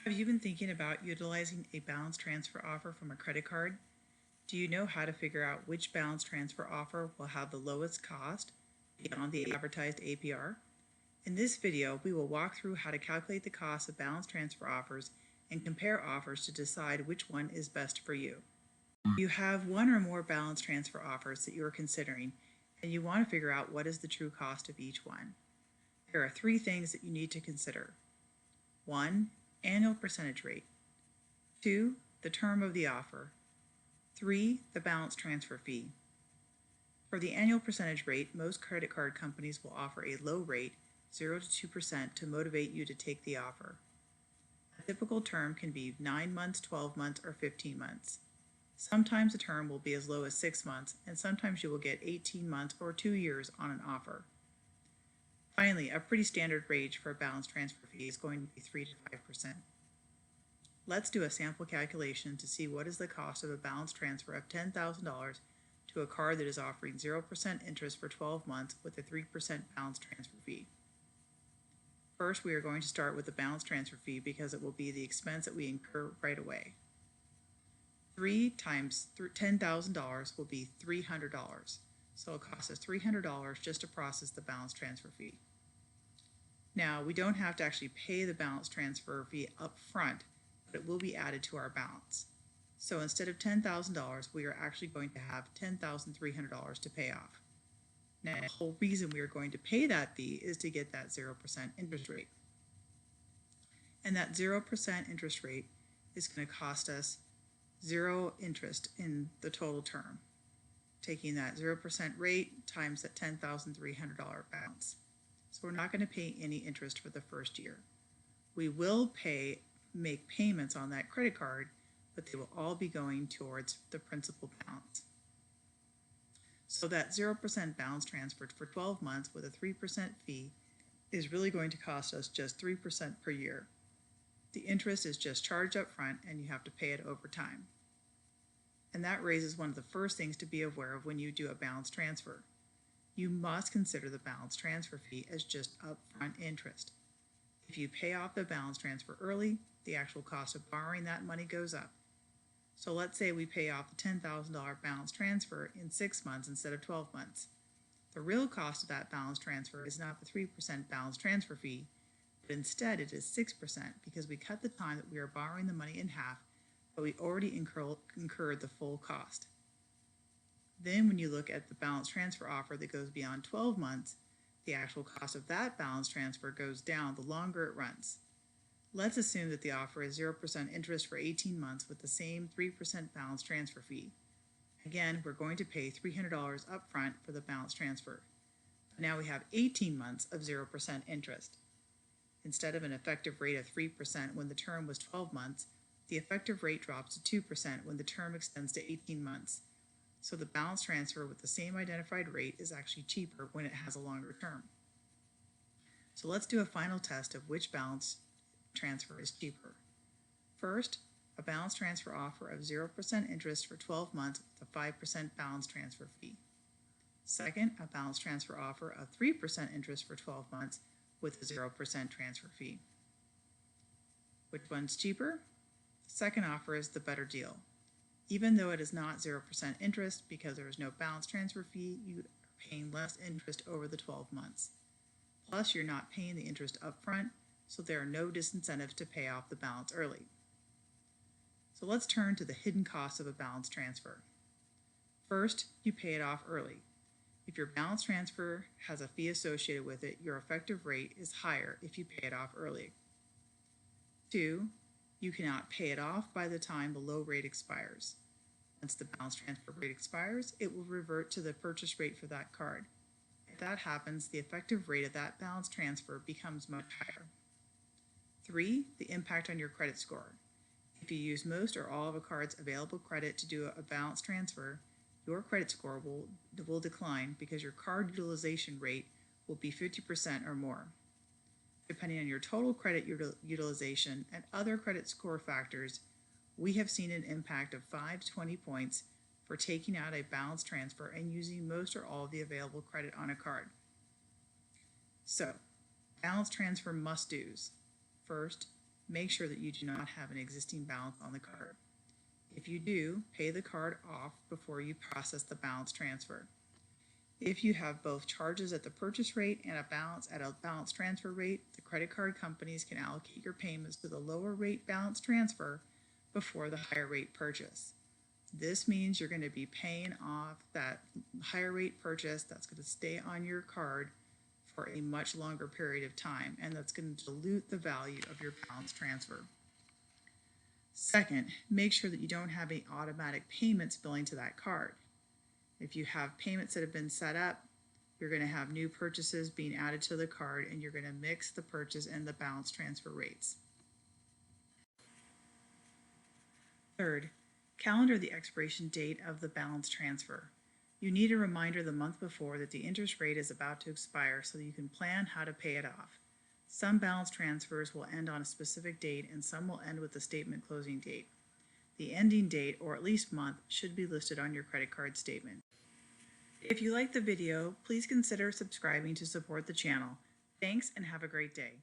Have you been thinking about utilizing a balance transfer offer from a credit card? Do you know how to figure out which balance transfer offer will have the lowest cost beyond the advertised APR? In this video, we will walk through how to calculate the cost of balance transfer offers and compare offers to decide which one is best for you. You have one or more balance transfer offers that you are considering, and you want to figure out what is the true cost of each one. There are 3 things that you need to consider. 1. Annual percentage rate. 2. The term of the offer. 3. The balance transfer fee. For the annual percentage rate, most credit card companies will offer a low rate, 0 to 2%, to motivate you to take the offer. A typical term can be 9 months, 12 months, or 15 months. Sometimes the term will be as low as 6 months, and sometimes you will get 18 months or 2 years on an offer. Finally, a pretty standard range for a balance transfer fee is going to be 3 to 5%. Let's do a sample calculation to see what is the cost of a balance transfer of $10,000 to a card that is offering 0% interest for 12 months with a 3% balance transfer fee. First, we are going to start with the balance transfer fee because it will be the expense that we incur right away. 3 times $10,000 will be $300. So it costs us $300 just to process the balance transfer fee. Now, we don't have to actually pay the balance transfer fee up front, but it will be added to our balance. So instead of $10,000, we are actually going to have $10,300 to pay off. Now, the whole reason we are going to pay that fee is to get that 0% interest rate. And that 0% interest rate is going to cost us 0 interest in the total term, taking that 0% rate times that $10,300 balance. So we're not going to pay any interest for the first year. We will make payments on that credit card, but they will all be going towards the principal balance. So that 0% balance transfer for 12 months with a 3% fee is really going to cost us just 3% per year. The interest is just charged up front and you have to pay it over time. And that raises one of the first things to be aware of when you do a balance transfer. You must consider the balance transfer fee as just upfront interest. If you pay off the balance transfer early, the actual cost of borrowing that money goes up. So let's say we pay off the $10,000 balance transfer in 6 months instead of 12 months. The real cost of that balance transfer is not the 3% balance transfer fee, but instead it is 6% because we cut the time that we are borrowing the money in half, but we already incurred the full cost. Then when you look at the balance transfer offer that goes beyond 12 months, the actual cost of that balance transfer goes down the longer it runs. Let's assume that the offer is 0% interest for 18 months with the same 3% balance transfer fee. Again, we're going to pay $300 upfront for the balance transfer. But now we have 18 months of 0% interest. Instead of an effective rate of 3% when the term was 12 months, the effective rate drops to 2% when the term extends to 18 months. So the balance transfer with the same identified rate is actually cheaper when it has a longer term. So let's do a final test of which balance transfer is cheaper. First, a balance transfer offer of 0% interest for 12 months with a 5% balance transfer fee. Second, a balance transfer offer of 3% interest for 12 months with a 0% transfer fee. Which one's cheaper? The second offer is the better deal. Even though it is not 0% interest because there is no balance transfer fee, you are paying less interest over the 12 months. Plus, you're not paying the interest up front, so there are no disincentives to pay off the balance early. So let's turn to the hidden costs of a balance transfer. First, you pay it off early. If your balance transfer has a fee associated with it, your effective rate is higher if you pay it off early. 2, you cannot pay it off by the time the low rate expires. Once the balance transfer rate expires, it will revert to the purchase rate for that card. If that happens, the effective rate of that balance transfer becomes much higher. 3, the impact on your credit score. If you use most or all of a card's available credit to do a balance transfer, your credit score will decline because your card utilization rate will be 50% or more. Depending on your total credit utilization and other credit score factors, we have seen an impact of 5 to 20 points for taking out a balance transfer and using most or all of the available credit on a card. So, balance transfer must-dos. First, make sure that you do not have an existing balance on the card. If you do, pay the card off before you process the balance transfer. If you have both charges at the purchase rate and a balance at a balance transfer rate, the credit card companies can allocate your payments to the lower rate balance transfer before the higher rate purchase. This means you're going to be paying off that higher rate purchase that's going to stay on your card for a much longer period of time, and that's going to dilute the value of your balance transfer. Second, make sure that you don't have any automatic payments billing to that card. If you have payments that have been set up, you're going to have new purchases being added to the card, and you're going to mix the purchase and the balance transfer rates. Third, calendar the expiration date of the balance transfer. You need a reminder the month before that the interest rate is about to expire so that you can plan how to pay it off. Some balance transfers will end on a specific date and some will end with the statement closing date. The ending date, or at least month, should be listed on your credit card statement. If you liked the video, please consider subscribing to support the channel. Thanks and have a great day.